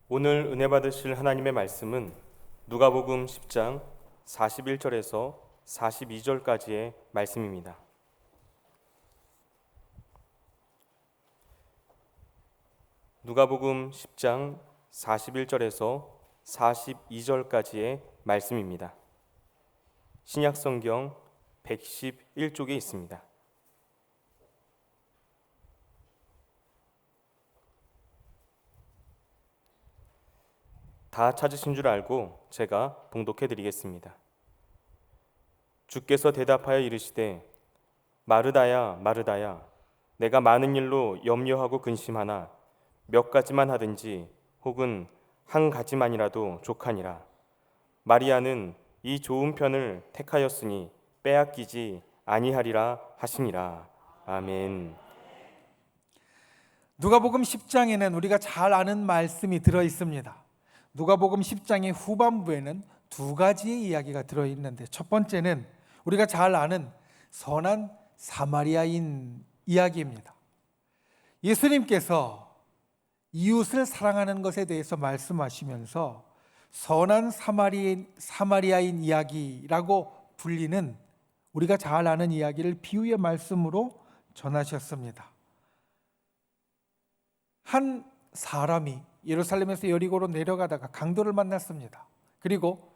오늘 은혜 받으실 하나님의 말씀은 누가복음 10장 41절에서 42절까지의 말씀입니다. 누가복음 10장 41절에서 42절까지의 말씀입니다. 신약성경 111쪽에 있습니다. 다 찾으신 줄 알고 제가 봉독해 드리겠습니다. 주께서 대답하여 이르시되 마르다야 마르다야 내가 많은 일로 염려하고 근심하나 몇 가지만 하든지 혹은 한 가지만이라도 족하니라. 마리아는 이 좋은 편을 택하였으니 빼앗기지 아니하리라 하시니라. 아멘. 누가복음 10장에는 우리가 잘 아는 말씀이 들어 있습니다. 누가복음 10장의 후반부에는 두 가지의 이야기가 들어 있는데, 첫 번째는 우리가 잘 아는 선한 사마리아인 이야기입니다. 예수님께서 이웃을 사랑하는 것에 대해서 말씀하시면서 선한 사마리아인 이야기라고 불리는, 우리가 잘 아는 이야기를 비유의 말씀으로 전하셨습니다. 한 사람이 예루살렘에서 여리고로 내려가다가 강도를 만났습니다. 그리고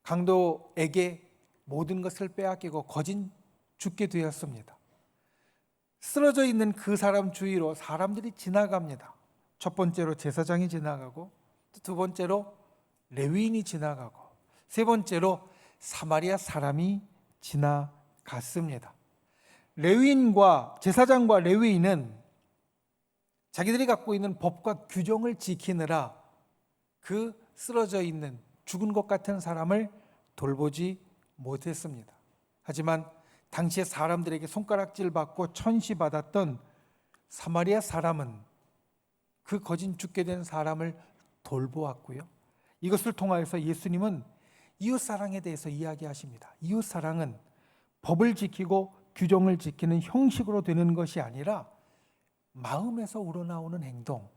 강도에게 모든 것을 빼앗기고 거진 죽게 되었습니다. 쓰러져 있는 그 사람 주위로 사람들이 지나갑니다. 첫 번째로 제사장이 지나가고, 두 번째로 레위인이 지나가고, 세 번째로 사마리아 사람이 지나갔습니다. 레위인과 제사장과 레위인은 자기들이 갖고 있는 법과 규정을 지키느라 그 쓰러져 있는 죽은 것 같은 사람을 돌보지 못했습니다. 하지만 당시에 사람들에게 손가락질 받고 천시받았던 사마리아 사람은 그 거진 죽게 된 사람을 돌보았고요. 이것을 통하여서 예수님은 이웃사랑에 대해서 이야기하십니다. 이웃사랑은 법을 지키고 규정을 지키는 형식으로 되는 것이 아니라 마음에서 우러나오는 행동,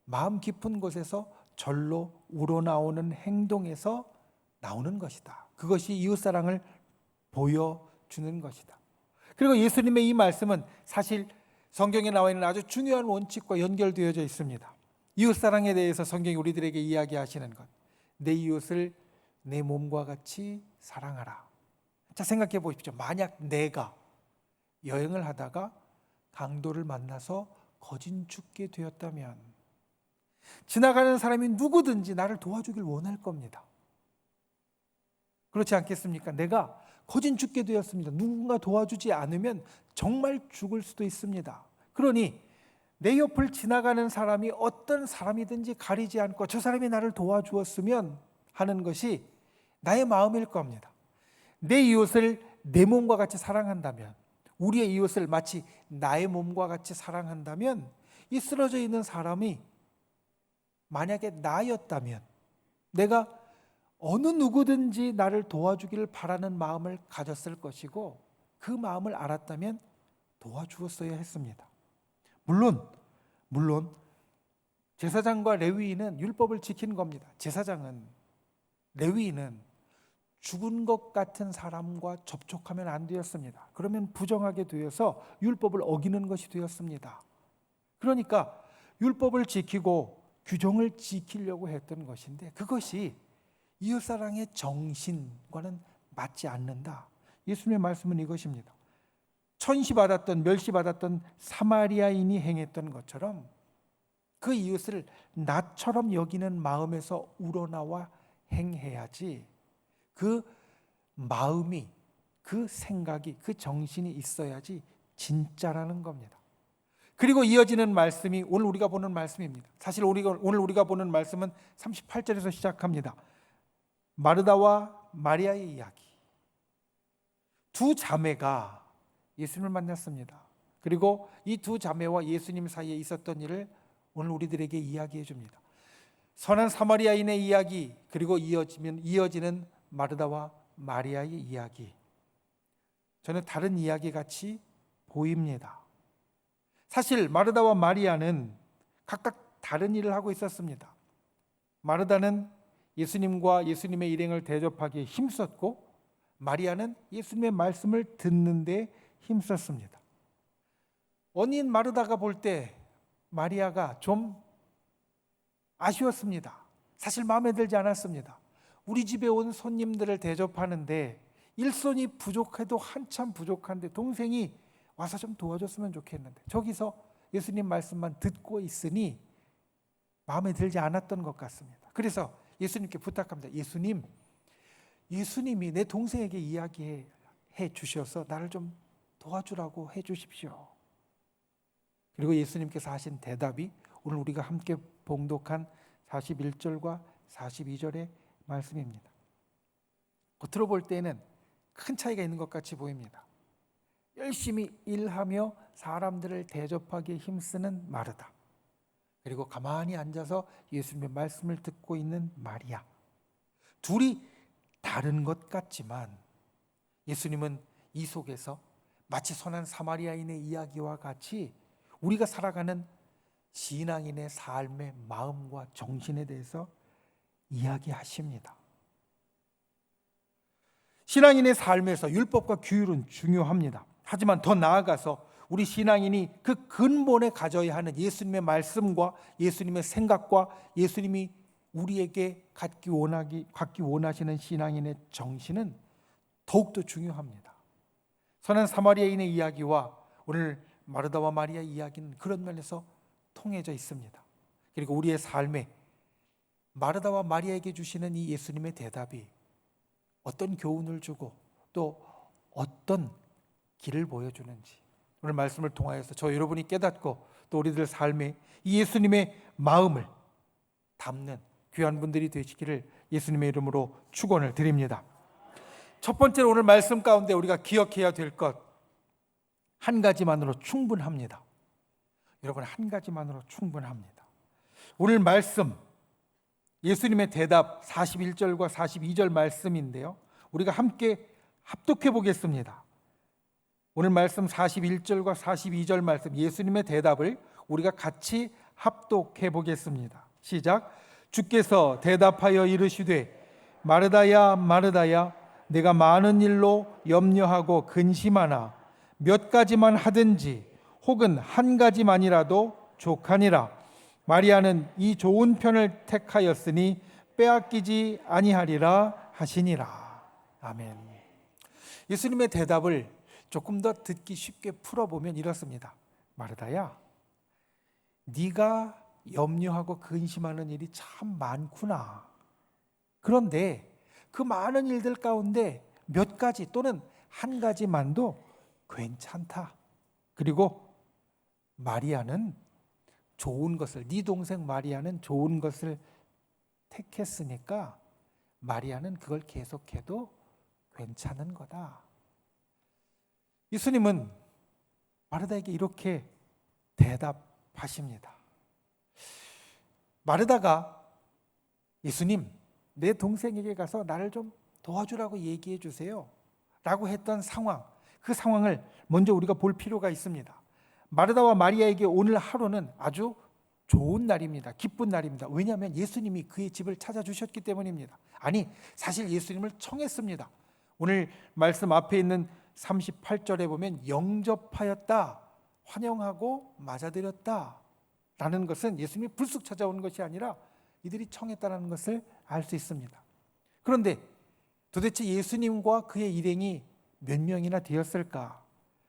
마음 깊은 곳에서 절로 우러나오는 행동에서 나오는 것이다. 그것이 이웃사랑을 보여주는 것이다. 그리고 예수님의 이 말씀은 사실 성경에 나와 있는 아주 중요한 원칙과 연결되어져 있습니다. 이웃사랑에 대해서 성경이 우리들에게 이야기하시는 것, 내 이웃을 내 몸과 같이 사랑하라. 자, 생각해 보십시오. 만약 내가 여행을 하다가 강도를 만나서 거진 죽게 되었다면 지나가는 사람이 누구든지 나를 도와주길 원할 겁니다. 그렇지 않겠습니까? 내가 거진 죽게 되었습니다. 누군가 도와주지 않으면 정말 죽을 수도 있습니다. 그러니 내 옆을 지나가는 사람이 어떤 사람이든지 가리지 않고 저 사람이 나를 도와주었으면 하는 것이 나의 마음일 겁니다. 내 이웃을 내 몸과 같이 사랑한다면, 우리의 이웃을 마치 나의 몸과 같이 사랑한다면, 이 쓰러져 있는 사람이 만약에 나였다면 내가 어느 누구든지 나를 도와주기를 바라는 마음을 가졌을 것이고, 그 마음을 알았다면 도와주었어야 했습니다. 물론 제사장과 레위인은 율법을 지킨 겁니다. 제사장은, 레위인은 죽은 것 같은 사람과 접촉하면 안 되었습니다. 그러면 부정하게 되어서 율법을 어기는 것이 되었습니다. 그러니까 율법을 지키고 규정을 지키려고 했던 것인데, 그것이 이웃사랑의 정신과는 맞지 않는다. 예수님의 말씀은 이것입니다. 천시받았던 멸시받았던 사마리아인이 행했던 것처럼 그 이웃을 나처럼 여기는 마음에서 우러나와 행해야지, 그 마음이, 그 생각이, 그 정신이 있어야지 진짜라는 겁니다. 그리고 이어지는 말씀이 오늘 우리가 보는 말씀입니다. 사실 오늘 우리가 보는 말씀은 38절에서 시작합니다. 마르다와 마리아의 이야기. 두 자매가 예수님을 만났습니다. 그리고 이 두 자매와 예수님 사이에 있었던 일을 오늘 우리들에게 이야기해 줍니다. 선한 사마리아인의 이야기, 그리고 이어지는 마르다와 마리아의 이야기. 저는 다른 이야기 같이 보입니다. 사실 마르다와 마리아는 각각 다른 일을 하고 있었습니다. 마르다는 예수님과 예수님의 일행을 대접하기에 힘썼고 마리아는 예수님의 말씀을 듣는 데 힘썼습니다. 언니인 마르다가 볼 때 마리아가 좀 아쉬웠습니다. 사실 마음에 들지 않았습니다. 우리 집에 온 손님들을 대접하는데 일손이 부족해도 한참 부족한데 동생이 와서 좀 도와줬으면 좋겠는데 저기서 예수님 말씀만 듣고 있으니 마음에 들지 않았던 것 같습니다. 그래서 예수님께 부탁합니다. 예수님이 내 동생에게 이야기해 주셔서 나를 좀 도와주라고 해 주십시오. 그리고 예수님께서 하신 대답이 오늘 우리가 함께 봉독한 41절과 42절의 말씀입니다. 겉으로 볼 때는 큰 차이가 있는 것 같이 보입니다. 열심히 일하며 사람들을 대접하기에 힘쓰는 마르다, 그리고 가만히 앉아서 예수님의 말씀을 듣고 있는 마리아. 둘이 다른 것 같지만 예수님은 이 속에서 마치 선한 사마리아인의 이야기와 같이 우리가 살아가는 신앙인의 삶의 마음과 정신에 대해서 이야기하십니다. 신앙인의 삶에서 율법과 규율은 중요합니다. 하지만 더 나아가서 우리 신앙인이 그 근본에 가져야 하는 예수님의 말씀과 예수님의 생각과 예수님이 우리에게 갖기 원하시는 신앙인의 정신은 더욱더 중요합니다. 선한 사마리아인의 이야기와 오늘 마르다와 마리아 이야기는 그런 면에서 통해져 있습니다. 그리고 우리의 삶에 마르다와 마리아에게 주시는 이 예수님의 대답이 어떤 교훈을 주고 또 어떤 길을 보여주는지 오늘 말씀을 통하여서 저 여러분이 깨닫고 또 우리들 삶에 이 예수님의 마음을 담는 귀한 분들이 되시기를 예수님의 이름으로 축원을 드립니다. 첫 번째로 오늘 말씀 가운데 우리가 기억해야 될 것 한 가지만으로 충분합니다. 여러분, 한 가지만으로 충분합니다. 오늘 말씀 예수님의 대답 41절과 42절 말씀인데요, 우리가 함께 합독해 보겠습니다. 오늘 말씀 41절과 42절 말씀 예수님의 대답을 우리가 같이 합독해 보겠습니다. 시작. 주께서 대답하여 이르시되 마르다야 마르다야 내가 많은 일로 염려하고 근심하나 몇 가지만 하든지 혹은 한 가지만이라도 족하니라. 마리아는 이 좋은 편을 택하였으니 빼앗기지 아니하리라 하시니라. 아멘. 예수님의 대답을 조금 더 듣기 쉽게 풀어보면 이렇습니다. 마르다야, 네가 염려하고 근심하는 일이 참 많구나. 그런데 그 많은 일들 가운데 몇 가지 또는 한 가지만도 괜찮다. 그리고 마리아는 좋은 것을, 네 동생 마리아는 좋은 것을 택했으니까 마리아는 그걸 계속해도 괜찮은 거다. 예수님은 마르다에게 이렇게 대답하십니다. 마르다가 예수님, 내 동생에게 가서 나를 좀 도와주라고 얘기해 주세요 라고 했던 상황, 그 상황을 먼저 우리가 볼 필요가 있습니다. 마르다와 마리아에게 오늘 하루는 아주 좋은 날입니다. 기쁜 날입니다. 왜냐하면 예수님이 그의 집을 찾아주셨기 때문입니다. 아니, 사실 예수님을 청했습니다. 오늘 말씀 앞에 있는 38절에 보면 영접하였다, 환영하고 맞아들였다 라는 것은 예수님이 불쑥 찾아온 것이 아니라 이들이 청했다는 것을 알 수 있습니다. 그런데 도대체 예수님과 그의 일행이 몇 명이나 되었을까?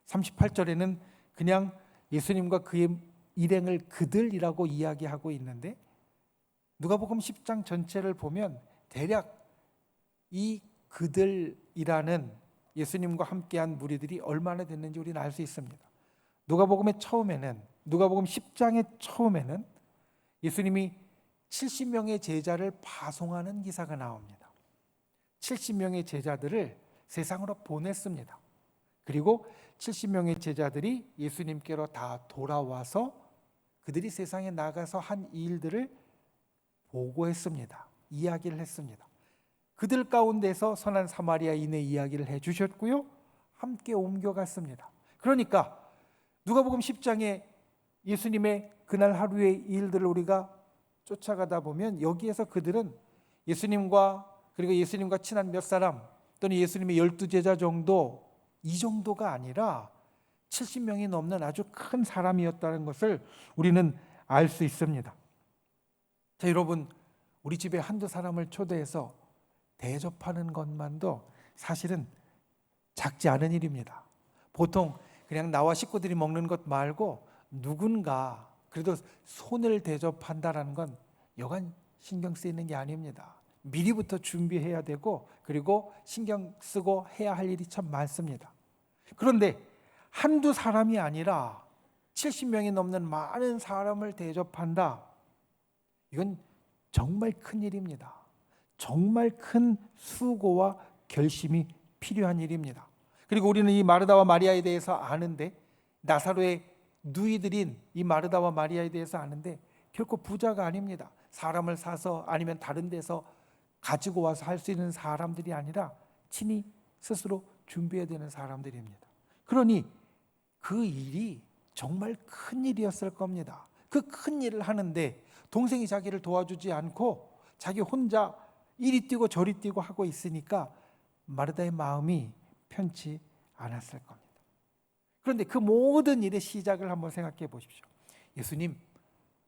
38절에는 그냥 예수님과 그의 일행을 그들이라고 이야기하고 있는데 누가복음 10장 전체를 보면 대략 이 그들이라는 예수님과 함께한 무리들이 얼마나 됐는지 우리는 알 수 있습니다. 누가복음 10장의 처음에는 예수님이 70명의 제자를 파송하는 기사가 나옵니다. 70명의 제자들을 세상으로 보냈습니다. 그리고 70명의 제자들이 예수님께로 다 돌아와서 그들이 세상에 나가서 한 일들을 보고했습니다. 이야기를 했습니다. 그들 가운데서 선한 사마리아인의 이야기를 해주셨고요, 함께 옮겨갔습니다. 그러니까 누가복음 10장에 예수님의 그날 하루의 일들을 우리가 쫓아가다 보면 여기에서 그들은 예수님과 그리고 예수님과 친한 몇 사람 또는 예수님의 12제자 정도 이 정도가 아니라 70명이 넘는 아주 큰 사람이었다는 것을 우리는 알 수 있습니다. 자, 여러분, 우리 집에 한두 사람을 초대해서 대접하는 것만도 사실은 작지 않은 일입니다. 보통 그냥 나와 식구들이 먹는 것 말고 누군가 그래도 손을 대접한다는 건 여간 신경 쓰이는 게 아닙니다. 미리부터 준비해야 되고 그리고 신경 쓰고 해야 할 일이 참 많습니다. 그런데 한두 사람이 아니라 70명이 넘는 많은 사람을 대접한다. 이건 정말 큰 일입니다. 정말 큰 수고와 결심이 필요한 일입니다. 그리고 우리는 이 마르다와 마리아에 대해서 아는데, 나사로의 누이들인 이 마르다와 마리아에 대해서 아는데 결코 부자가 아닙니다. 사람을 사서 아니면 다른 데서 가지고 와서 할 수 있는 사람들이 아니라 친히 스스로 준비해야 되는 사람들입니다. 그러니 그 일이 정말 큰 일이었을 겁니다. 그 큰 일을 하는데 동생이 자기를 도와주지 않고 자기 혼자 이리 뛰고 저리 뛰고 하고 있으니까 마르다의 마음이 편치 않았을 겁니다. 그런데 그 모든 일의 시작을 한번 생각해 보십시오. 예수님,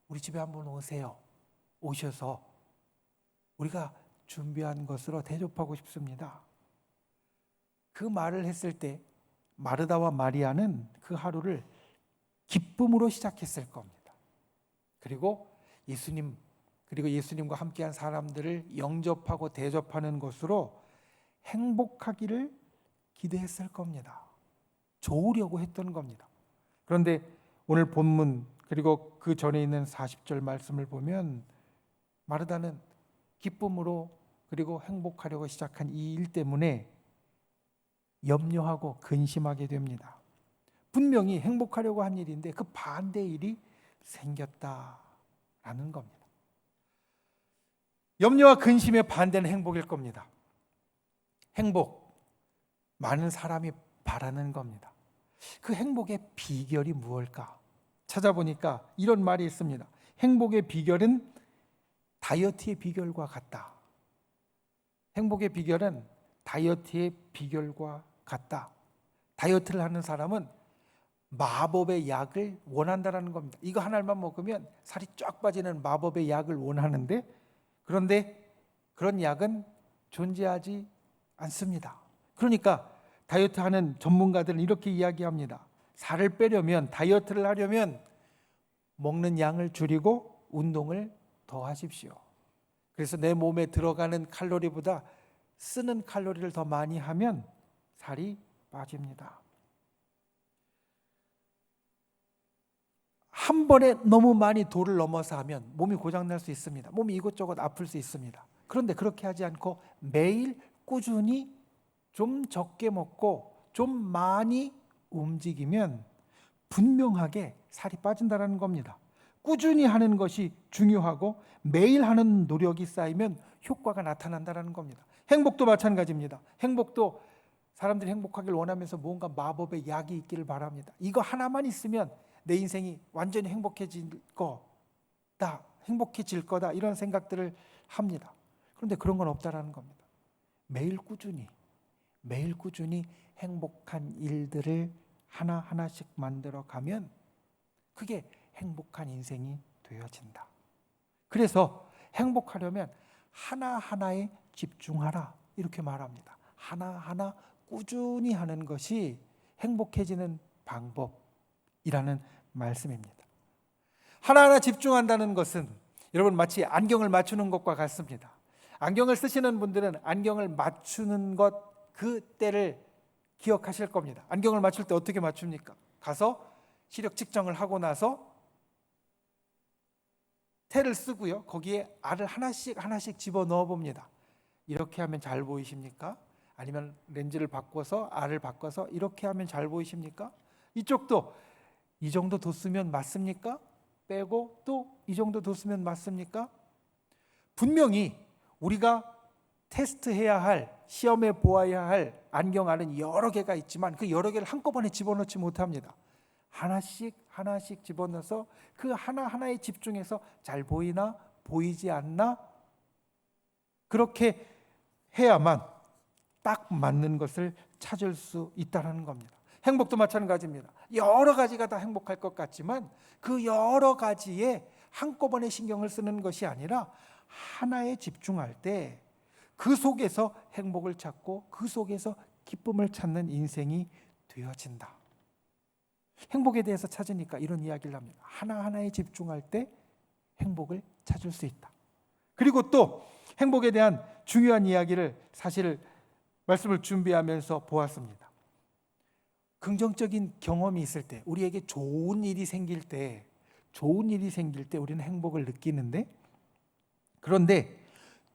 우리 집에 한번 오세요. 오셔서 우리가 준비한 것으로 대접하고 싶습니다. 그 말을 했을 때 마르다와 마리아는 그 하루를 기쁨으로 시작했을 겁니다. 그리고 예수님과 함께한 사람들을 영접하고 대접하는 것으로 행복하기를 기대했을 겁니다. 좋으려고 했던 겁니다. 그런데 오늘 본문 그리고 그 전에 있는 40절 말씀을 보면 마르다는 기쁨으로 그리고 행복하려고 시작한 이 일 때문에 염려하고 근심하게 됩니다. 분명히 행복하려고 한 일인데 그 반대의 일이 생겼다라는 겁니다. 염려와 근심의 반대는 행복일 겁니다. 행복, 많은 사람이 바라는 겁니다. 그 행복의 비결이 무엇일까? 찾아보니까 이런 말이 있습니다. 행복의 비결은 다이어트의 비결과 같다. 행복의 비결은 다이어트의 비결과 같다. 다이어트를 하는 사람은 마법의 약을 원한다는 겁니다. 이거 하나만 먹으면 살이 쫙 빠지는 마법의 약을 원하는데, 그런데 그런 약은 존재하지 않습니다. 그러니까 다이어트 하는 전문가들은 이렇게 이야기합니다. 살을 빼려면, 다이어트를 하려면 먹는 양을 줄이고 운동을 더 하십시오. 그래서 내 몸에 들어가는 칼로리보다 쓰는 칼로리를 더 많이 하면 살이 빠집니다. 한 번에 너무 많이 도를 넘어서 하면 몸이 고장날 수 있습니다. 몸이 이것저것 아플 수 있습니다. 그런데 그렇게 하지 않고 매일 꾸준히 좀 적게 먹고 좀 많이 움직이면 분명하게 살이 빠진다는 겁니다. 꾸준히 하는 것이 중요하고 매일 하는 노력이 쌓이면 효과가 나타난다는 겁니다. 행복도 마찬가지입니다. 행복도 사람들이 행복하길 원하면서 뭔가 마법의 약이 있기를 바랍니다. 이거 하나만 있으면 내 인생이 완전히 행복해질 거다 이런 생각들을 합니다. 그런데 그런 건 없다라는 겁니다. 매일 꾸준히 행복한 일들을 하나하나씩 만들어 가면 그게 행복한 인생이 되어진다. 그래서 행복하려면 하나하나에 집중하라 이렇게 말합니다. 하나하나 꾸준히 하는 것이 행복해지는 방법이라는 말씀입니다. 하나하나 집중한다는 것은 여러분 마치 안경을 맞추는 것과 같습니다. 안경을 쓰시는 분들은 안경을 맞추는 것 그 때를 기억하실 겁니다. 안경을 맞출 때 어떻게 맞춥니까? 가서 시력 측정을 하고 나서 테를 쓰고요. 거기에 알을 하나씩 집어 넣어 봅니다. 이렇게 하면 잘 보이십니까? 아니면 렌즈를 바꿔서 알을 바꿔서 이렇게 하면 잘 보이십니까? 이쪽도 이 정도 뒀으면 맞습니까? 빼고 또 이 정도 뒀으면 맞습니까? 분명히 우리가 테스트해야 할, 시험해 보아야 할 안경알은 여러 개가 있지만 그 여러 개를 한꺼번에 집어넣지 못합니다. 하나씩 집어넣어서 그 하나하나에 집중해서 잘 보이나 보이지 않나? 그렇게 해야만 딱 맞는 것을 찾을 수 있다는 겁니다. 행복도 마찬가지입니다. 여러 가지가 다 행복할 것 같지만 그 여러 가지에 한꺼번에 신경을 쓰는 것이 아니라 하나에 집중할 때 그 속에서 행복을 찾고 그 속에서 기쁨을 찾는 인생이 되어진다. 행복에 대해서 찾으니까 이런 이야기를 합니다. 하나하나에 집중할 때 행복을 찾을 수 있다. 그리고 또 행복에 대한 중요한 이야기를 사실 말씀을 준비하면서 보았습니다. 긍정적인 경험이 있을 때, 우리에게 좋은 일이 생길 때 우리는 행복을 느끼는데, 그런데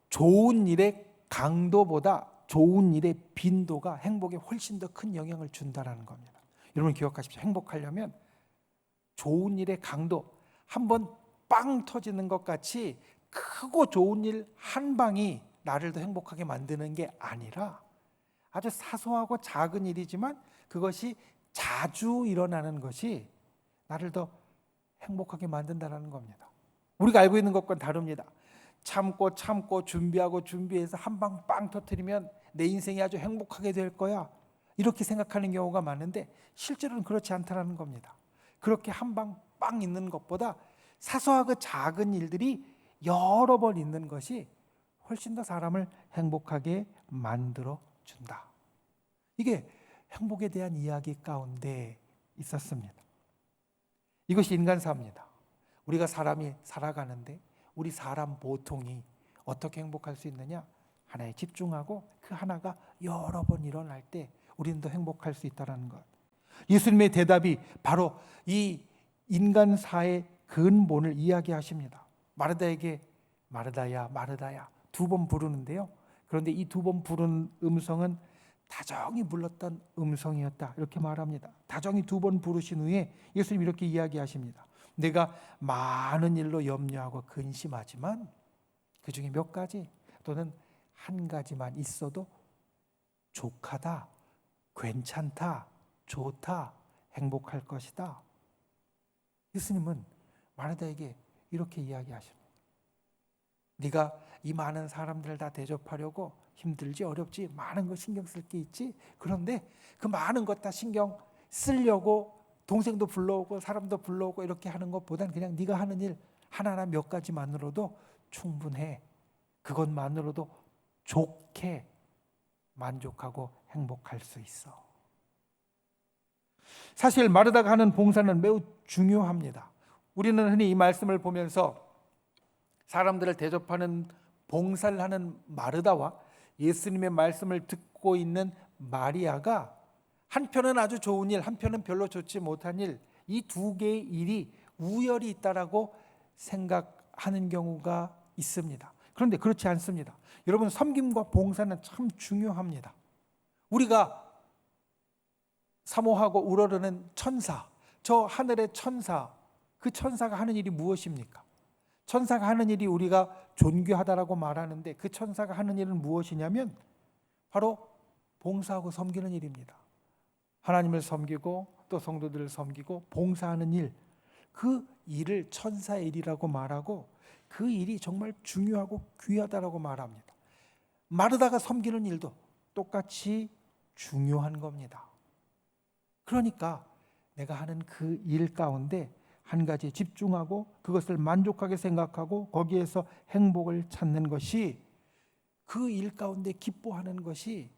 좋은 일의 강도보다 좋은 일의 빈도가 행복에 훨씬 더 큰 영향을 준다는 겁니다. 여러분 기억하십시오. 행복하려면 좋은 일의 강도, 한번 빵 터지는 것 같이 크고 좋은 일 한 방이 나를 더 행복하게 만드는 게 아니라 아주 사소하고 작은 일이지만 그것이 자주 일어나는 것이 나를 더 행복하게 만든다는 겁니다. 우리가 알고 있는 것과는 다릅니다. 참고 준비해서 한 방 빵 터뜨리면 내 인생이 아주 행복하게 될 거야, 이렇게 생각하는 경우가 많은데 실제로는 그렇지 않다는 겁니다. 그렇게 한 방 빵 있는 것보다 사소하고 작은 일들이 여러 번 있는 것이 훨씬 더 사람을 행복하게 만들어 준다. 이게 행복에 대한 이야기 가운데 있었습니다. 이것이 인간사입니다. 우리가 사람이 살아가는데 우리 사람 보통이 어떻게 행복할 수 있느냐? 하나에 집중하고 그 하나가 여러 번 일어날 때 우리는 더 행복할 수 있다는 것. 예수님의 대답이 바로 이 인간사의 근본을 이야기하십니다. 마르다에게 마르다야 마르다야 두 번 부르는데요. 그런데 이 두 번 부른 음성은 다정히 불렀던 음성이었다, 이렇게 말합니다. 다정히 두 번 부르신 후에 예수님 이렇게 이야기하십니다. 내가 많은 일로 염려하고 근심하지만 그 중에 몇 가지 또는 한 가지만 있어도 족하다, 괜찮다, 좋다, 행복할 것이다. 예수님은 마르다에게 이렇게 이야기하십니다. 네가 이 많은 사람들을 다 대접하려고 힘들지 어렵지 많은 거 신경 쓸 게 있지. 그런데 그 많은 것 다 신경 쓰려고 동생도 불러오고 사람도 불러오고 이렇게 하는 것보단 그냥 네가 하는 일 하나나 몇 가지만으로도 충분해. 그것만으로도 좋게 만족하고 행복할 수 있어. 사실 마르다가 하는 봉사는 매우 중요합니다. 우리는 흔히 이 말씀을 보면서 사람들을 대접하는 봉사를 하는 마르다와 예수님의 말씀을 듣고 있는 마리아가 한편은 아주 좋은 일, 한편은 별로 좋지 못한 일, 이 두 개의 일이 우열이 있다라고 생각하는 경우가 있습니다. 그런데 그렇지 않습니다. 여러분, 섬김과 봉사는 참 중요합니다. 우리가 사모하고 우러르는 천사, 저 하늘의 천사, 그 천사가 하는 일이 무엇입니까? 천사가 하는 일이 우리가 존귀하다라고 말하는데 그 천사가 하는 일은 무엇이냐면 바로 봉사하고 섬기는 일입니다. 하나님을 섬기고 또 성도들을 섬기고 봉사하는 일, 그 일을 천사의 일이라고 말하고 그 일이 정말 중요하고 귀하다라고 말합니다. 마르다가 섬기는 일도 똑같이 중요한 겁니다. 그러니까 내가 하는 그 일 가운데 한 가지에 집중하고 그것을 만족하게 생각하고 거기에서 행복을 찾는 것이, 그 일 가운데 기뻐하는 것이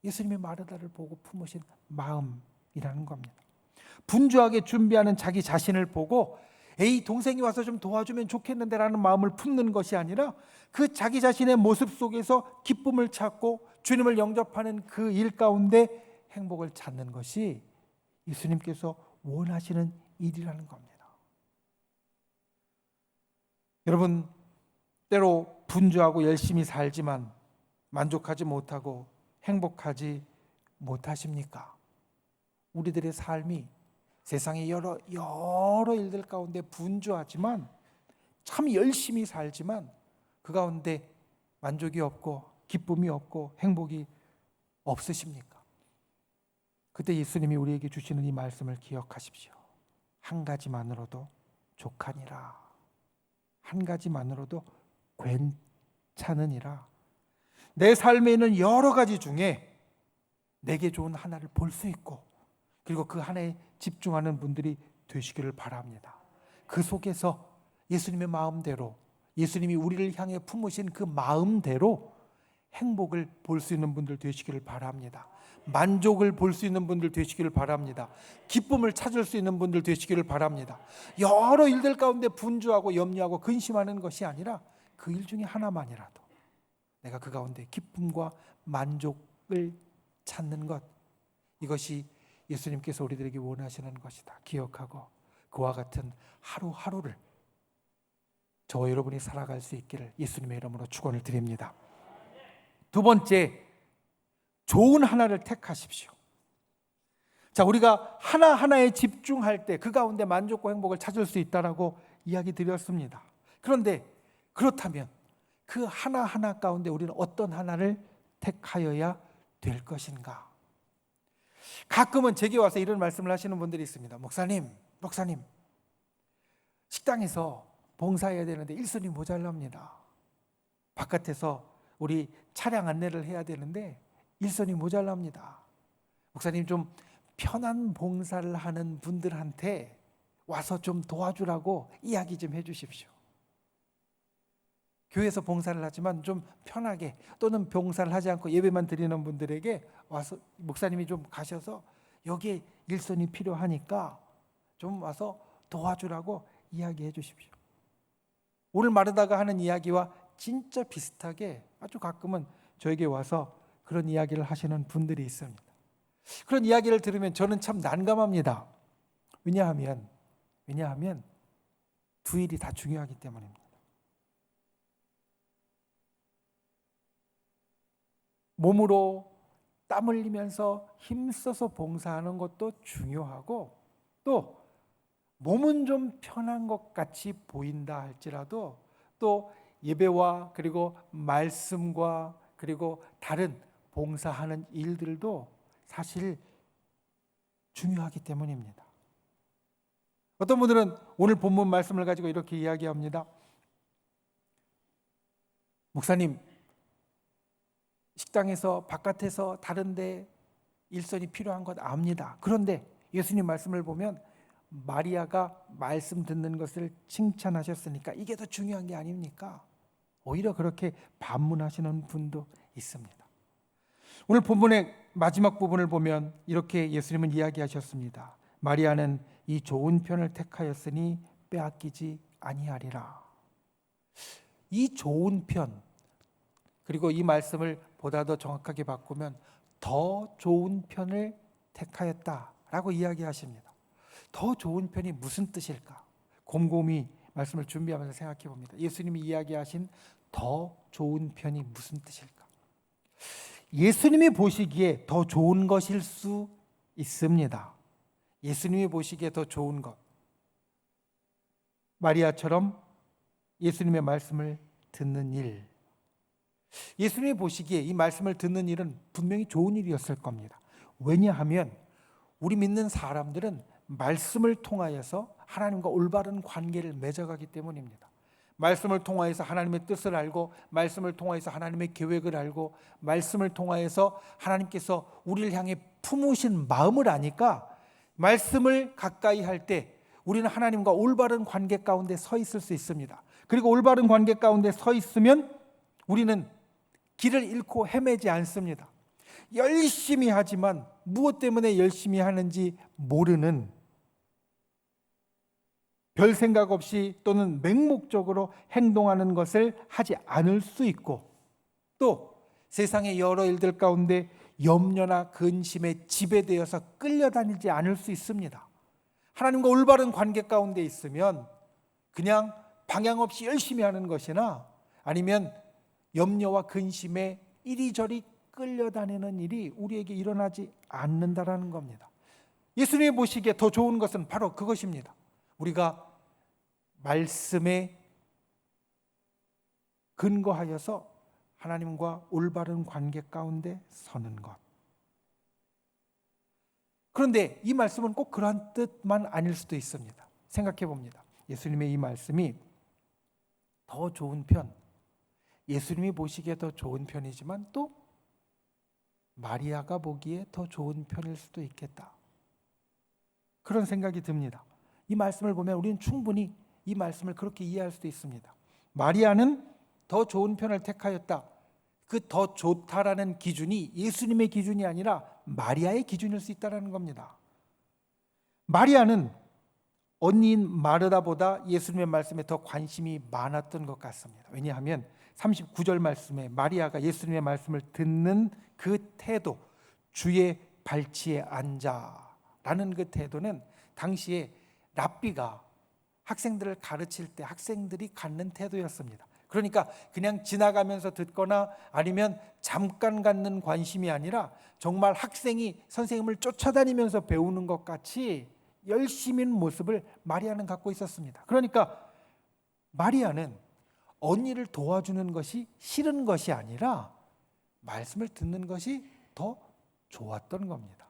예수님의 마르다를 보고 품으신 마음이라는 겁니다. 분주하게 준비하는 자기 자신을 보고 에이 동생이 와서 좀 도와주면 좋겠는데 라는 마음을 품는 것이 아니라 그 자기 자신의 모습 속에서 기쁨을 찾고 주님을 영접하는 그 일 가운데 행복을 찾는 것이 예수님께서 원하시는 일이라는 겁니다. 여러분, 때로 분주하고 열심히 살지만 만족하지 못하고 행복하지 못하십니까? 우리들의 삶이 세상의 여러 일들 가운데 분주하지만 참 열심히 살지만 그 가운데 만족이 없고 기쁨이 없고 행복이 없으십니까? 그때 예수님이 우리에게 주시는 이 말씀을 기억하십시오. 한 가지만으로도 족하니라. 한 가지만으로도 괜찮으니라. 내 삶에 있는 여러 가지 중에 내게 좋은 하나를 볼 수 있고, 그리고 그 하나에 집중하는 분들이 되시기를 바랍니다. 그 속에서 예수님의 마음대로, 예수님이 우리를 향해 품으신 그 마음대로 행복을 볼 수 있는 분들 되시기를 바랍니다. 만족을 볼 수 있는 분들 되시기를 바랍니다. 기쁨을 찾을 수 있는 분들 되시기를 바랍니다. 여러 일들 가운데 분주하고 염려하고 근심하는 것이 아니라 그 일 중에 하나만이라도 내가 그 가운데 기쁨과 만족을 찾는 것, 이것이 예수님께서 우리들에게 원하시는 것이다 기억하고 그와 같은 하루하루를 저와 여러분이 살아갈 수 있기를 예수님의 이름으로 축원을 드립니다. 두 번째, 좋은 하나를 택하십시오. 자, 우리가 하나하나에 집중할 때 그 가운데 만족과 행복을 찾을 수 있다라고 이야기 드렸습니다. 그런데 그렇다면 그 하나하나 가운데 우리는 어떤 하나를 택하여야 될 것인가? 가끔은 제게 와서 이런 말씀을 하시는 분들이 있습니다. 목사님, 식당에서 봉사해야 되는데 일손이 모자랍니다. 바깥에서 우리 차량 안내를 해야 되는데 일손이 모자랍니다. 목사님, 좀 편한 봉사를 하는 분들한테 와서 좀 도와주라고 이야기 좀 해주십시오. 교회에서 봉사를 하지만 좀 편하게, 또는 봉사를 하지 않고 예배만 드리는 분들에게 와서 목사님이 좀 가셔서 여기에 일손이 필요하니까 좀 와서 도와주라고 이야기해 주십시오. 오늘 마르다가 하는 이야기와 진짜 비슷하게 아주 가끔은 저에게 와서 그런 이야기를 하시는 분들이 있습니다. 그런 이야기를 들으면 저는 참 난감합니다. 왜냐하면 두 일이 다 중요하기 때문입니다. 몸으로 땀 흘리면서 힘써서 봉사하는 것도 중요하고, 또 몸은 좀 편한 것 같이 보인다 할지라도 또 예배와 그리고 말씀과 그리고 다른 봉사하는 일들도 사실 중요하기 때문입니다. 어떤 분들은 오늘 본문 말씀을 가지고 이렇게 이야기합니다. 목사님, 식당에서 바깥에서 다른데 일손이 필요한 것 압니다. 그런데 예수님 말씀을 보면 마리아가 말씀 듣는 것을 칭찬하셨으니까 이게 더 중요한 게 아닙니까? 오히려 그렇게 반문하시는 분도 있습니다. 오늘 본문의 마지막 부분을 보면 이렇게 예수님은 이야기하셨습니다. 마리아는 이 좋은 편을 택하였으니 빼앗기지 아니하리라. 이 좋은 편, 그리고 이 말씀을 보다 더 정확하게 바꾸면 더 좋은 편을 택하였다라고 이야기하십니다. 더 좋은 편이 무슨 뜻일까? 곰곰이 말씀을 준비하면서 생각해 봅니다. 예수님이 이야기하신 더 좋은 편이 무슨 뜻일까? 예수님이 보시기에 더 좋은 것일 수 있습니다. 예수님이 보시기에 더 좋은 것. 마리아처럼 예수님의 말씀을 듣는 일. 예수님이 보시기에 이 말씀을 듣는 일은 분명히 좋은 일이었을 겁니다. 왜냐하면 우리 믿는 사람들은 말씀을 통하여서 하나님과 올바른 관계를 맺어가기 때문입니다. 말씀을 통하여서 하나님의 뜻을 알고, 말씀을 통하여서 하나님의 계획을 알고, 말씀을 통하여서 하나님께서 우리를 향해 품으신 마음을 아니까 말씀을 가까이 할 때 우리는 하나님과 올바른 관계 가운데 서 있을 수 있습니다. 그리고 올바른 관계 가운데 서 있으면 우리는 길을 잃고 헤매지 않습니다. 열심히 하지만 무엇 때문에 열심히 하는지 모르는, 별 생각 없이 또는 맹목적으로 행동하는 것을 하지 않을 수 있고, 또 세상의 여러 일들 가운데 염려나 근심에 지배되어서 끌려다니지 않을 수 있습니다. 하나님과 올바른 관계 가운데 있으면 그냥 방향 없이 열심히 하는 것이나 아니면 염려와 근심에 이리저리 끌려다니는 일이 우리에게 일어나지 않는다라는 겁니다. 예수님이 보시기에 더 좋은 것은 바로 그것입니다. 우리가 말씀에 근거하여서 하나님과 올바른 관계 가운데 서는 것. 그런데 이 말씀은 꼭 그러한 뜻만 아닐 수도 있습니다. 생각해 봅니다. 예수님의 이 말씀이 더 좋은 편, 예수님이 보시기에 더 좋은 편이지만 또 마리아가 보기에 더 좋은 편일 수도 있겠다. 그런 생각이 듭니다. 이 말씀을 보면 우리는 충분히 이 말씀을 그렇게 이해할 수도 있습니다. 마리아는 더 좋은 편을 택하였다. 그 더 좋다라는 기준이 예수님의 기준이 아니라 마리아의 기준일 수 있다는 겁니다. 마리아는 언니인 마르다보다 예수님의 말씀에 더 관심이 많았던 것 같습니다. 왜냐하면 39절 말씀에 마리아가 예수님의 말씀을 듣는 그 태도, 주의 발치에 앉아라는 그 태도는 당시에 랍비가 학생들을 가르칠 때 학생들이 갖는 태도였습니다. 그러니까 그냥 지나가면서 듣거나 아니면 잠깐 갖는 관심이 아니라 정말 학생이 선생님을 쫓아다니면서 배우는 것 같이 열심인 모습을 마리아는 갖고 있었습니다. 그러니까 마리아는 언니를 도와주는 것이 싫은 것이 아니라 말씀을 듣는 것이 더 좋았던 겁니다.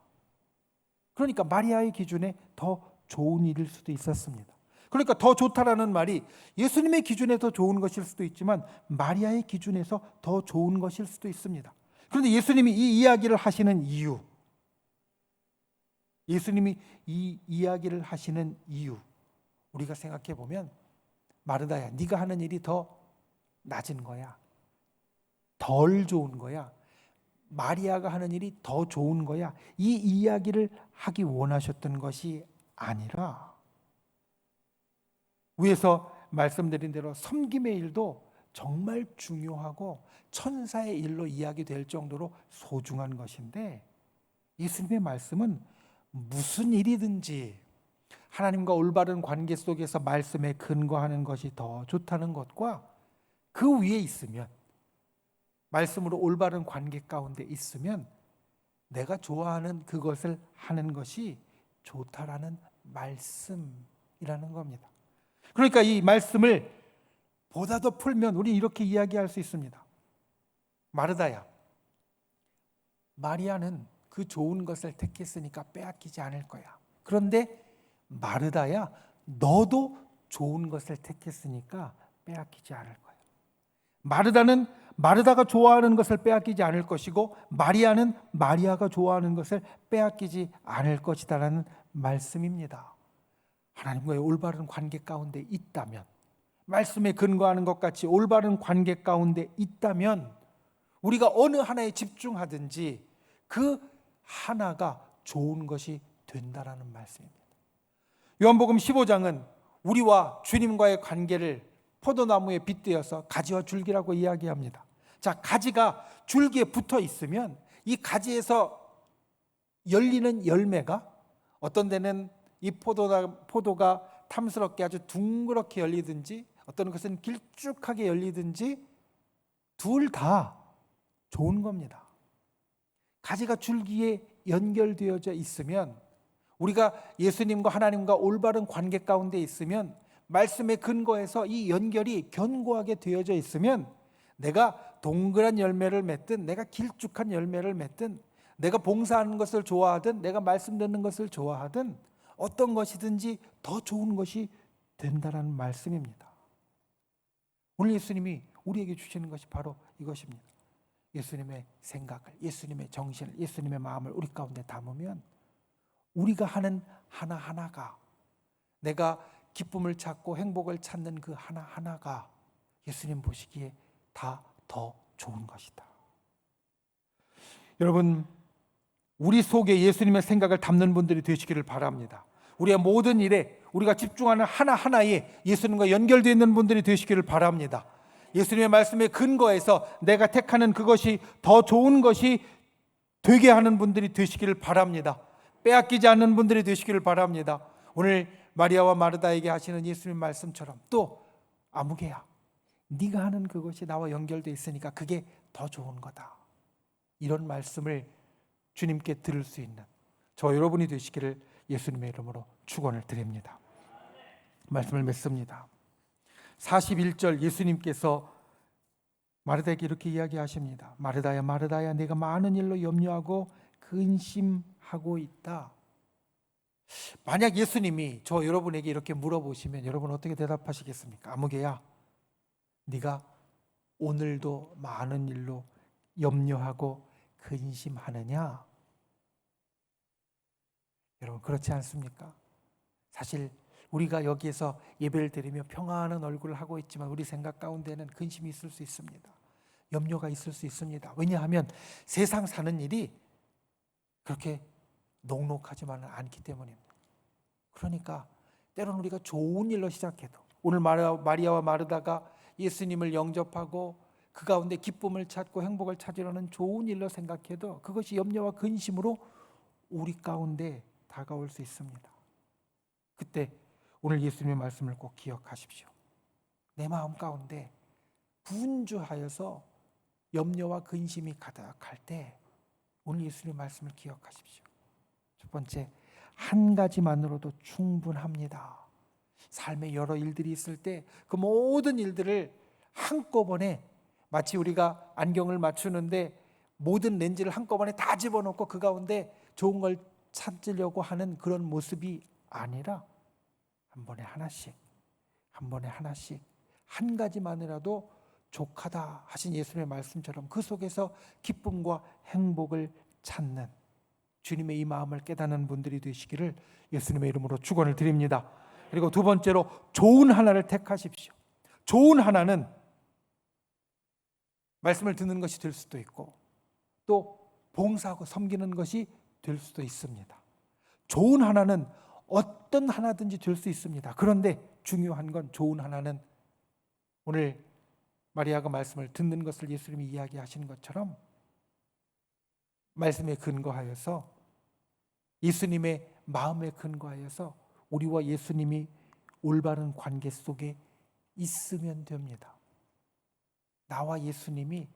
그러니까 마리아의 기준에 더 좋은 일일 수도 있었습니다. 그러니까 더 좋다라는 말이 예수님의 기준에 더 좋은 것일 수도 있지만 마리아의 기준에서 더 좋은 것일 수도 있습니다. 그런데 예수님이 이 이야기를 하시는 이유, 예수님이 이 이야기를 하시는 이유, 우리가 생각해 보면 마르다야, 네가 하는 일이 더 낮은 거야, 덜 좋은 거야, 마리아가 하는 일이 더 좋은 거야, 이 이야기를 하기 원하셨던 것이 아니라 위에서 말씀드린 대로 섬김의 일도 정말 중요하고 천사의 일로 이야기될 정도로 소중한 것인데 예수님의 말씀은 무슨 일이든지 하나님과 올바른 관계 속에서 말씀에 근거하는 것이 더 좋다는 것과 그 위에 있으면, 말씀으로 올바른 관계 가운데 있으면 내가 좋아하는 그것을 하는 것이 좋다라는 말씀이라는 겁니다. 그러니까 이 말씀을 보다 더 풀면 우리 이렇게 이야기할 수 있습니다. 마르다야, 마리아는 그 좋은 것을 택했으니까 빼앗기지 않을 거야. 그런데 마르다야, 너도 좋은 것을 택했으니까 빼앗기지 않을 거야. 마르다는 마르다가 좋아하는 것을 빼앗기지 않을 것이고 마리아는 마리아가 좋아하는 것을 빼앗기지 않을 것이다라는 말씀입니다. 하나님과의 올바른 관계 가운데 있다면, 말씀에 근거하는 것 같이 올바른 관계 가운데 있다면 우리가 어느 하나에 집중하든지 그 하나가 좋은 것이 된다라는 말씀입니다. 요한복음 15장은 우리와 주님과의 관계를 포도나무에 빗대어서 가지와 줄기라고 이야기합니다. 자, 가지가 줄기에 붙어 있으면 이 가지에서 열리는 열매가 어떤 데는 이 포도가 탐스럽게 아주 둥그렇게 열리든지 어떤 것은 길쭉하게 열리든지 둘 다 좋은 겁니다. 가지가 줄기에 연결되어져 있으면, 우리가 예수님과 하나님과 올바른 관계 가운데 있으면, 말씀에 근거해서 이 연결이 견고하게 되어져 있으면 내가 동그란 열매를 맺든 내가 길쭉한 열매를 맺든 내가 봉사하는 것을 좋아하든 내가 말씀 듣는 것을 좋아하든 어떤 것이든지 더 좋은 것이 된다는 말씀입니다. 오늘 예수님이 우리에게 주시는 것이 바로 이것입니다. 예수님의 생각을, 예수님의 정신을, 예수님의 마음을 우리 가운데 담으면 우리가 하는 하나하나가, 내가 기쁨을 찾고 행복을 찾는 그 하나하나가 예수님 보시기에 다 더 좋은 것이다. 여러분, 우리 속에 예수님의 생각을 담는 분들이 되시기를 바랍니다. 우리의 모든 일에 우리가 집중하는 하나하나에 예수님과 연결되어 있는 분들이 되시기를 바랍니다. 예수님의 말씀에 근거해서 내가 택하는 그것이 더 좋은 것이 되게 하는 분들이 되시기를 바랍니다. 빼앗기지 않는 분들이 되시기를 바랍니다. 오늘 마리아와 마르다에게 하시는 예수님 말씀처럼 또 아무개야, 네가 하는 그것이 나와 연결되어 있으니까 그게 더 좋은 거다. 이런 말씀을 주님께 들을 수 있는 저 여러분이 되시기를 예수님의 이름으로 축원을 드립니다. 말씀을 맺습니다. 41절 예수님께서 마르다에게 이렇게 이야기하십니다. 마르다야, 마르다야, 내가 많은 일로 염려하고 근심하고 있다. 만약 예수님이 저 여러분에게 이렇게 물어보시면 여러분 어떻게 대답하시겠습니까? 아무개야, 네가 오늘도 많은 일로 염려하고 근심하느냐? 여러분, 그렇지 않습니까? 사실 우리가 여기에서 예배를 드리며 평안한 얼굴을 하고 있지만 우리 생각 가운데는 근심이 있을 수 있습니다. 염려가 있을 수 있습니다. 왜냐하면 세상 사는 일이 그렇게 녹록하지만은 않기 때문입니다. 그러니까 때로는 우리가 좋은 일로 시작해도, 오늘 마리아와 마르다가 예수님을 영접하고 그 가운데 기쁨을 찾고 행복을 찾으려는 좋은 일로 생각해도 그것이 염려와 근심으로 우리 가운데 다가올 수 있습니다. 그때 오늘 예수님의 말씀을 꼭 기억하십시오. 내 마음 가운데 분주하여서 염려와 근심이 가득할 때 오늘 예수님의 말씀을 기억하십시오. 첫 번째, 한 가지만으로도 충분합니다. 삶에 여러 일들이 있을 때 그 모든 일들을 한꺼번에, 마치 우리가 안경을 맞추는데 모든 렌즈를 한꺼번에 다 집어넣고 그 가운데 좋은 걸 찾으려고 하는 그런 모습이 아니라 한 번에 하나씩, 한 번에 하나씩, 한 가지만이라도 족하다 하신 예수님의 말씀처럼 그 속에서 기쁨과 행복을 찾는 주님의 이 마음을 깨닫는 분들이 되시기를 예수님의 이름으로 축원을 드립니다. 그리고 두 번째로, 좋은 하나를 택하십시오. 좋은 하나는 말씀을 듣는 것이 될 수도 있고 또 봉사하고 섬기는 것이 될 수도 있습니다. 좋은 하나는 어떤 하나든지 될 수 있습니다. 그런데 중요한 건, 좋은 하나는 오늘 마리아가 말씀을 듣는 것을 예수님이 이야기하시는 것처럼 말씀에 근거하여서, 예수님의 마음에 근거하여서 우리와 예수님이 올바른 관계 속에 있으면 됩니다. 나와 예수님이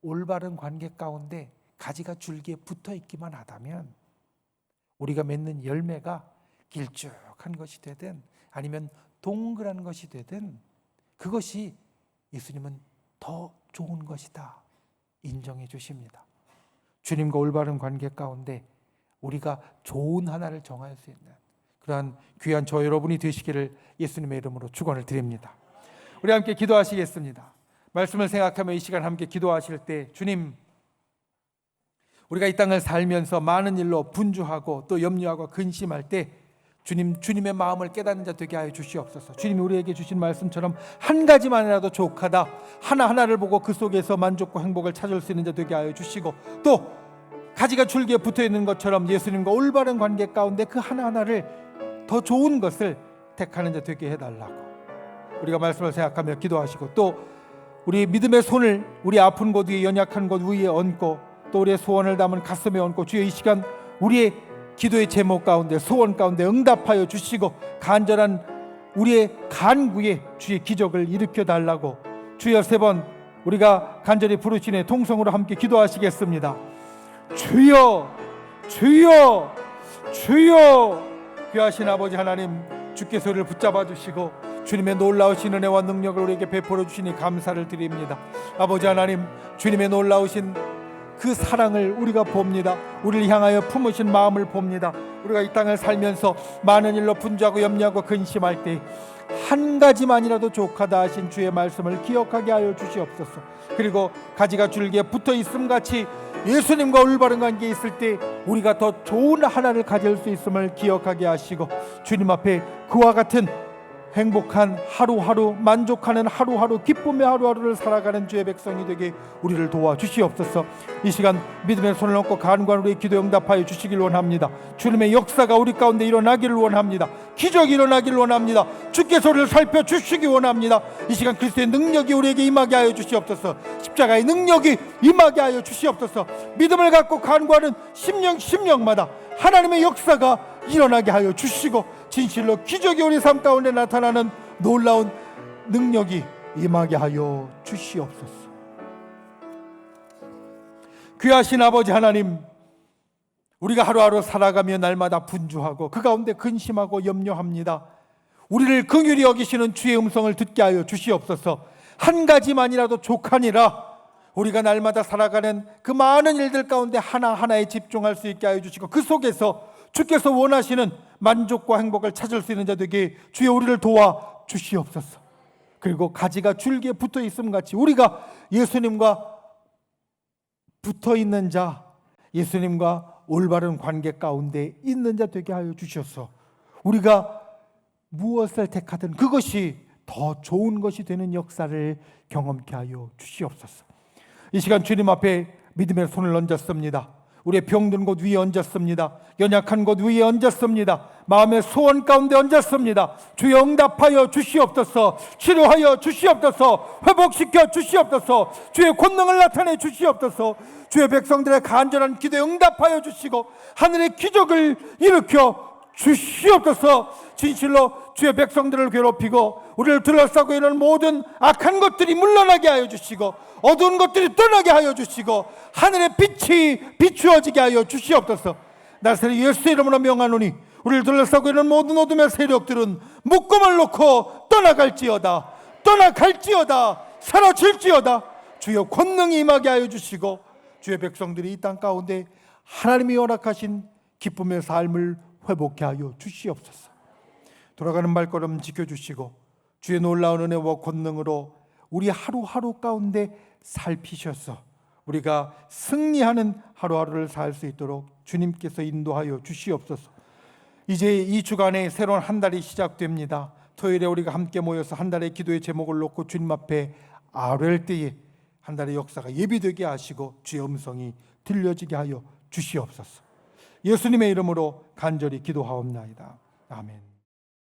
올바른 관계 가운데 가지가 줄기에 붙어 있기만 하다면 우리가 맺는 열매가 길쭉한 것이 되든 아니면 동그란 것이 되든 그것이 예수님은 더 좋은 것이다 인정해 주십니다. 주님과 올바른 관계 가운데 우리가 좋은 하나를 정할 수 있는 그러한 귀한 저 여러분이 되시기를 예수님의 이름으로 축원을 드립니다. 우리 함께 기도하시겠습니다. 말씀을 생각하며 이 시간 함께 기도하실 때, 주님, 우리가 이 땅을 살면서 많은 일로 분주하고 또 염려하고 근심할 때 주님의 마음을 깨닫는 자 되게 하여 주시옵소서. 주님이 우리에게 주신 말씀처럼 한 가지만이라도 족하다, 하나하나를 보고 그 속에서 만족과 행복을 찾을 수 있는 자 되게 하여 주시고, 또 가지가 줄기에 붙어있는 것처럼 예수님과 올바른 관계 가운데 그 하나하나를 더 좋은 것을 택하는 자 되게 해달라고 우리가 말씀을 생각하며 기도하시고, 또 우리 믿음의 손을 우리 아픈 곳 위에, 연약한 곳 위에 얹고 또 우리의 소원을 담은 가슴에 얹고, 주여 이 시간 우리의 기도의 제목 가운데, 소원 가운데 응답하여 주시고 간절한 우리의 간구에 주의 기적을 일으켜 달라고 주여 3번 우리가 간절히 부르시네 통성으로 함께 기도하시겠습니다. 주여, 주여, 주여. 귀하신 아버지 하나님, 주께서 우리를 붙잡아 주시고 주님의 놀라우신 은혜와 능력을 우리에게 베풀어 주시니 감사를 드립니다. 아버지 하나님, 주님의 놀라우신 그 사랑을 우리가 봅니다. 우리를 향하여 품으신 마음을 봅니다. 우리가 이 땅을 살면서 많은 일로 분주하고 염려하고 근심할 때 한 가지만이라도 족하다 하신 주의 말씀을 기억하게 하여 주시옵소서. 그리고 가지가 줄기에 붙어 있음 같이 예수님과 올바른 관계에 있을 때 우리가 더 좋은 하나를 가질 수 있음을 기억하게 하시고, 주님 앞에 그와 같은 행복한 하루하루, 만족하는 하루하루, 기쁨의 하루하루를 살아가는 주의 백성이 되게 우리를 도와주시옵소서. 이 시간 믿음의 손을 얹고 간구한 우리의 기도 응답하여 주시길 원합니다. 주님의 역사가 우리 가운데 일어나기를 원합니다. 기적이 일어나기를 원합니다. 주께서 우리를 살펴주시기 원합니다. 이 시간 그리스도의 능력이 우리에게 임하게 하여 주시옵소서. 십자가의 능력이 임하게 하여 주시옵소서. 믿음을 갖고 간구하는 심령마다 하나님의 역사가 일어나게 하여 주시고, 진실로 기적이 우리 삶 가운데 나타나는 놀라운 능력이 임하게 하여 주시옵소서. 귀하신 아버지 하나님, 우리가 하루하루 살아가며 날마다 분주하고 그 가운데 근심하고 염려합니다. 우리를 긍휼히 여기시는 주의 음성을 듣게 하여 주시옵소서. 한 가지만이라도 족하니라 우리가 날마다 살아가는 그 많은 일들 가운데 하나하나에 집중할 수 있게 하여 주시고, 그 속에서 주께서 원하시는 만족과 행복을 찾을 수 있는 자 되게 주여 우리를 도와 주시옵소서. 그리고 가지가 줄기에 붙어 있음 같이 우리가 예수님과 붙어 있는 자, 예수님과 올바른 관계 가운데 있는 자 되게 하여 주셔서 우리가 무엇을 택하든 그것이 더 좋은 것이 되는 역사를 경험케 하여 주시옵소서. 이 시간 주님 앞에 믿음의 손을 얹었습니다. 우리의 병든 곳 위에 얹었습니다. 연약한 곳 위에 얹었습니다. 마음의 소원 가운데 얹었습니다. 주여 응답하여 주시옵소서. 치료하여 주시옵소서. 회복시켜 주시옵소서. 주의 권능을 나타내 주시옵소서. 주의 백성들의 간절한 기도에 응답하여 주시고 하늘의 기적을 일으켜 주시옵소서. 진실로 주의 백성들을 괴롭히고 우리를 둘러싸고 있는 모든 악한 것들이 물러나게 하여 주시고 어두운 것들이 떠나게 하여 주시고 하늘의 빛이 비추어지게 하여 주시옵소서. 나사렛 예수의 이름으로 명하노니 우리를 둘러싸고 있는 모든 어둠의 세력들은 묶음을 놓고 떠나갈지어다, 떠나갈지어다, 사라질지어다. 주여 권능이 임하게 하여 주시고 주의 백성들이 이 땅 가운데 하나님이 허락하신 기쁨의 삶을 회복케 하여 주시옵소서. 돌아가는 발걸음 지켜주시고 주의 놀라운 은혜와 권능으로 우리 하루하루 가운데 살피셔서 우리가 승리하는 하루하루를 살 수 있도록 주님께서 인도하여 주시옵소서. 이제 이 주간에 새로운 한 달이 시작됩니다. 토요일에 우리가 함께 모여서 한 달의 기도의 제목을 놓고 주님 앞에 아뢰을 때에 한 달의 역사가 예비되게 하시고 주의 음성이 들려지게 하여 주시옵소서. 예수님의 이름으로 간절히 기도하옵나이다. 아멘.